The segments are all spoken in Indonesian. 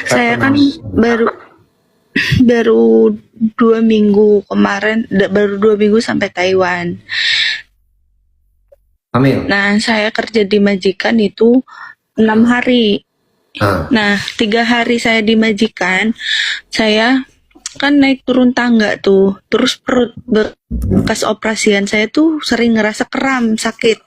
Saya Kapan kan harus baru baru 2 minggu kemarin, baru 2 minggu sampai Taiwan. hamil? Nah, saya kerja di majikan itu 6 hari. Ah, Nah, 3 hari saya di majikan, saya kan naik turun tangga tuh, terus perut bekas operasian saya tuh sering ngerasa kram, sakit.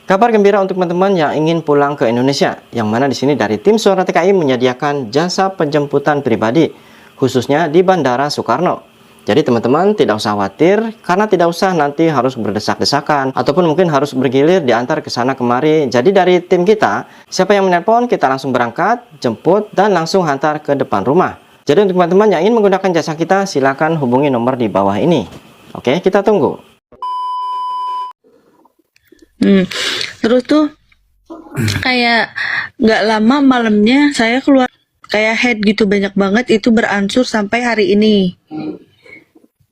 Kabar gembira untuk teman-teman yang ingin pulang ke Indonesia, yang mana di sini dari tim Suara TKI menyediakan jasa penjemputan pribadi, khususnya di Bandara Soekarno. Jadi teman-teman tidak usah khawatir, karena tidak usah nanti harus berdesak-desakan, ataupun mungkin harus bergilir diantar ke sana kemari. Jadi dari tim kita, siapa yang menelpon, kita langsung berangkat, jemput, dan langsung hantar ke depan rumah. Jadi untuk teman-teman yang ingin menggunakan jasa kita, silakan hubungi nomor di bawah ini. Oke, kita tunggu. Terus tuh kayak nggak lama malamnya saya keluar kayak head gitu banyak banget, itu beransur sampai hari ini.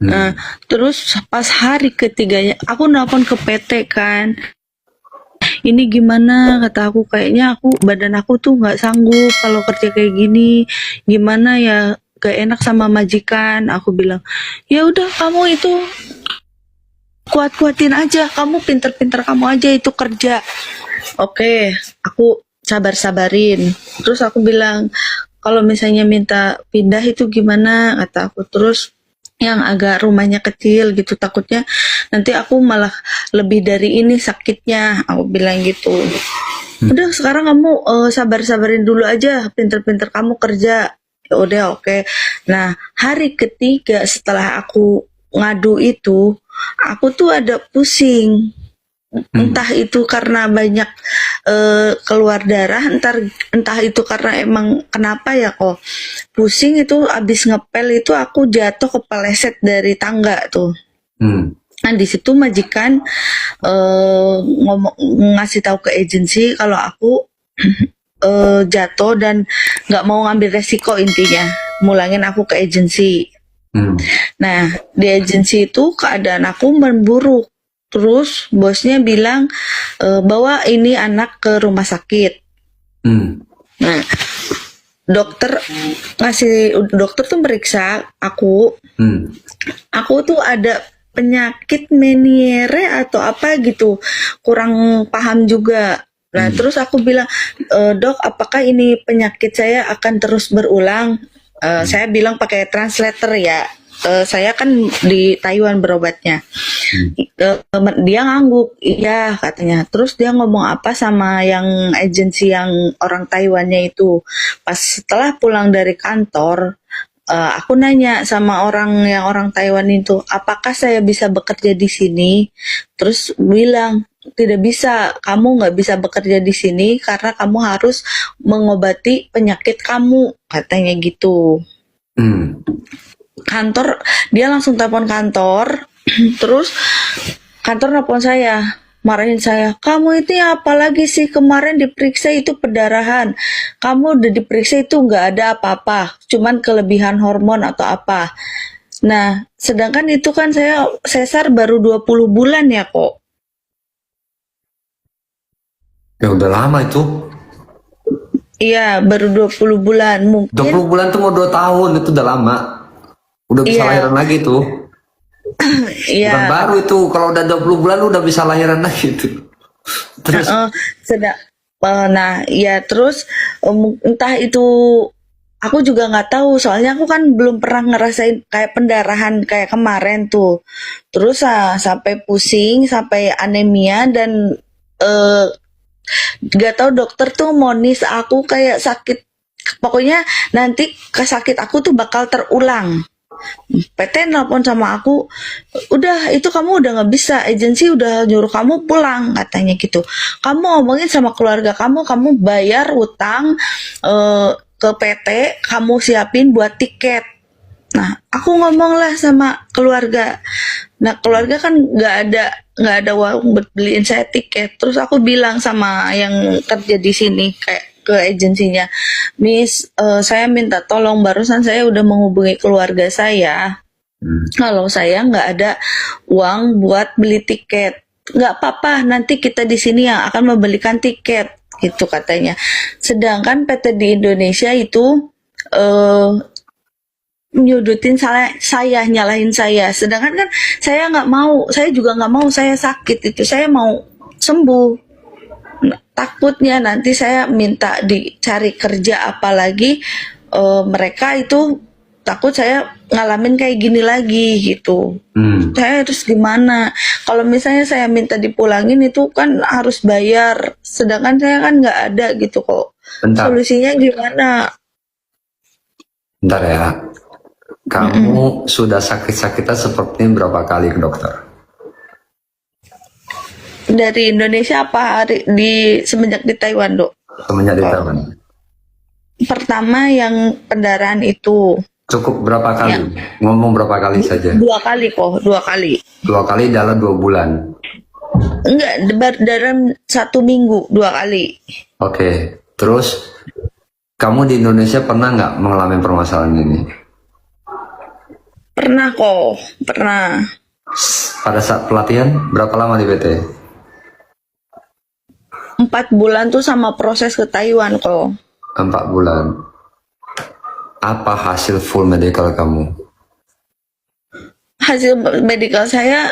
Nah, terus pas hari ketiganya aku nelpon ke PT kan, ini gimana, kata aku, kayaknya badan aku tuh nggak sanggup kalau kerja kayak gini, gimana ya, gak enak sama majikan. Aku bilang, ya udah kamu itu kuat-kuatin aja, kamu pinter-pinter kamu aja itu kerja. Oke, aku sabar-sabarin. Terus aku bilang, kalau misalnya minta pindah itu gimana, kata aku. Terus yang agak rumahnya kecil gitu, takutnya nanti aku malah lebih dari ini sakitnya, aku bilang gitu. Udah sekarang kamu sabar-sabarin dulu aja, pinter-pinter kamu kerja. Ya udah, oke. Nah, hari ketiga setelah aku ngadu itu, aku tuh ada pusing. Entah itu karena banyak keluar darah, entah itu karena emang kenapa ya kok pusing. Itu abis ngepel itu aku jatuh kepeleset dari tangga tuh. Nah di situ majikan ngasih tahu ke agensi kalau aku jatuh dan nggak mau ngambil resiko, intinya mulangin aku ke agensi. Nah di agensi itu keadaan aku memburuk. Terus bosnya bilang bawa ini anak ke rumah sakit. Nah, dokter tuh meriksa aku. Aku tuh ada penyakit Meniere atau apa gitu, kurang paham juga. Nah, terus aku bilang, dok, apakah ini penyakit saya akan terus berulang? Saya bilang pakai translator ya. Saya kan di Taiwan berobatnya. Dia ngangguk, iya katanya. Terus dia ngomong apa sama yang agensi yang orang Taiwannya itu. Pas setelah pulang dari kantor, aku nanya sama orang Taiwan itu, apakah saya bisa bekerja di sini? Terus bilang, tidak bisa, kamu nggak bisa bekerja di sini karena kamu harus mengobati penyakit kamu, katanya gitu. Kantor, dia langsung telepon kantor. Terus kantor nelpon saya, marahin saya, kamu itu apa lagi sih, kemarin diperiksa itu pendarahan, kamu udah diperiksa itu nggak ada apa-apa, cuman kelebihan hormon atau apa. Nah sedangkan itu kan saya sesar baru 20 bulan ya kok. Ya udah lama itu. Iya baru 20 bulan 20 mungkin. bulan tuh mau 2 tahun, itu udah lama. Udah bisa Iya. lahiran lagi tuh. Iya. Bukan baru itu, kalau udah 20 bulan lu udah bisa lahiran lagi tuh. Terus Nah ya terus entah itu, aku juga nggak tahu, soalnya aku kan belum pernah ngerasain kayak pendarahan kayak kemarin tuh. Terus sampai pusing, sampai anemia, dan nggak tahu dokter tuh monis aku kayak sakit. Pokoknya nanti sakit aku tuh bakal terulang. PT nelpon sama aku, udah itu kamu udah nggak bisa, agensi udah nyuruh kamu pulang, katanya gitu. Kamu ngomongin sama keluarga kamu bayar utang ke PT, kamu siapin buat tiket. Nah aku ngomong lah sama keluarga. Nah keluarga kan nggak ada uang buat beliin saya tiket. Terus aku bilang sama yang kerja di sini, kayak ke agensinya, Miss, saya minta tolong, barusan saya udah menghubungi keluarga saya, kalau saya nggak ada uang buat beli tiket. Nggak apa-apa, nanti kita di sini yang akan membelikan tiket, gitu katanya. Sedangkan PT di Indonesia itu eh nyudutin saya, nyalahin saya. Sedangkan kan saya nggak mau, saya juga nggak mau saya sakit itu. Saya mau sembuh. Nah, takutnya nanti saya minta dicari kerja, apalagi mereka itu takut saya ngalamin kayak gini lagi gitu. Saya harus gimana? Kalau misalnya saya minta dipulangin itu kan harus bayar, sedangkan saya kan nggak ada gitu kok. Bentar, Solusinya gimana? bentar ya. Kamu sudah sakit-sakitan seperti ini berapa kali ke dokter? Dari Indonesia apa semenjak di Taiwan, Dok? Semenjak di Taiwan. Pertama yang pendarahan itu Cukup berapa kali? Ngomong berapa kali saja? 2 kali kok, 2 kali. 2 kali dalam 2 bulan. Enggak, dalam 1 minggu 2 kali. Oke. Terus kamu di Indonesia pernah nggak mengalami permasalahan ini? Pernah kok, pernah. Pada saat pelatihan berapa lama di PT? 4 bulan tuh sama proses ke Taiwan kok. 4 bulan. Apa hasil full medical kamu? Hasil medical saya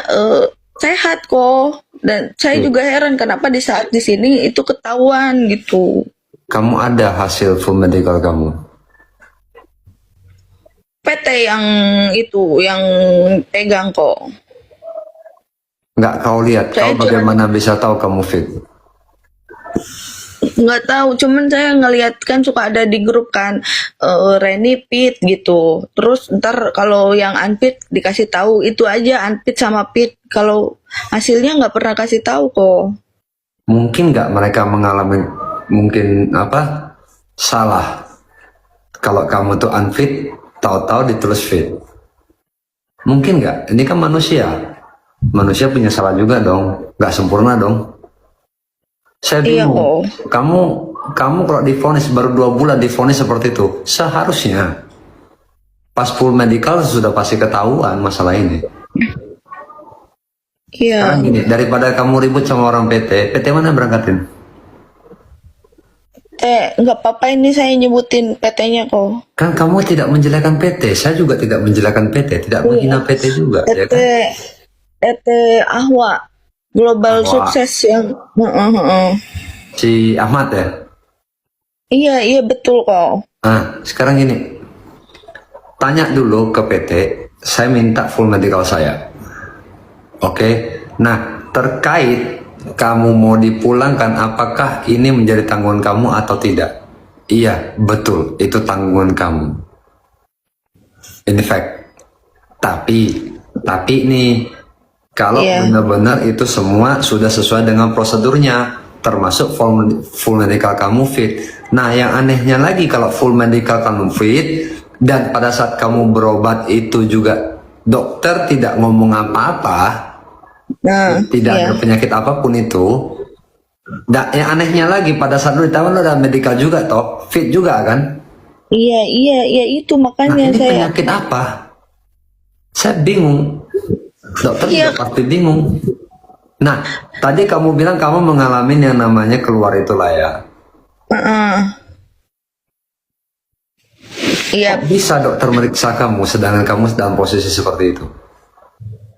sehat kok, dan saya juga heran kenapa di saat di sini itu ketahuan gitu. Kamu ada hasil full medical kamu? PT yang itu yang pegang kok. Nggak kau lihat, Saya kau bagaimana bisa tahu kamu fit? Nggak tahu, cuman saya ngelihat kan suka ada di grup kan, Reni fit gitu. Terus ntar kalau yang unfit dikasih tahu, itu aja unfit sama fit. Kalau hasilnya nggak pernah kasih tahu kok. Mungkin nggak mereka mengalami mungkin apa salah? Kalau kamu tuh unfit, tahu-tahu ditulis fit. Mungkin nggak? Ini kan manusia. Manusia punya salah juga dong. Nggak sempurna dong. Saya Iya bingung. kok. Kamu kalau divonis baru 2 bulan divonis seperti itu, seharusnya pas full medical sudah pasti ketahuan masalah ini. Iya. Sekarang gini, daripada kamu ribut sama orang PT mana berangkatin? Nggak apa-apa ini saya nyebutin PT-nya kok. Kan kamu tidak menjelekan PT, saya juga tidak menjelekan PT, tidak menghina PT juga, ya PT kan? PT Ahwa Global Ahwa. Sukses yang Si Ahmad ya? Iya betul kok. Nah, sekarang gini, tanya dulu ke PT, saya minta full medical saya. Oke, nah terkait kamu mau dipulangkan, apakah ini menjadi tanggungan kamu atau tidak? Iya, betul, itu tanggungan kamu. In fact, tapi nih, kalau benar-benar itu semua sudah sesuai dengan prosedurnya, termasuk full medical kamu fit. Nah, yang anehnya lagi kalau full medical kamu fit dan pada saat kamu berobat itu juga dokter tidak ngomong apa-apa, tidak ada penyakit apapun itu. Dan yang anehnya lagi pada saat lu ditawar lu ada medical juga toh, fit juga kan? Iya itu Nah, makanya ini saya. penyakit apa? Saya bingung. Dokter juga pasti bingung. Nah, tadi kamu bilang kamu mengalami yang namanya keluar itulah ya. Iya. Kok bisa dokter meriksa kamu sedangkan kamu dalam posisi seperti itu?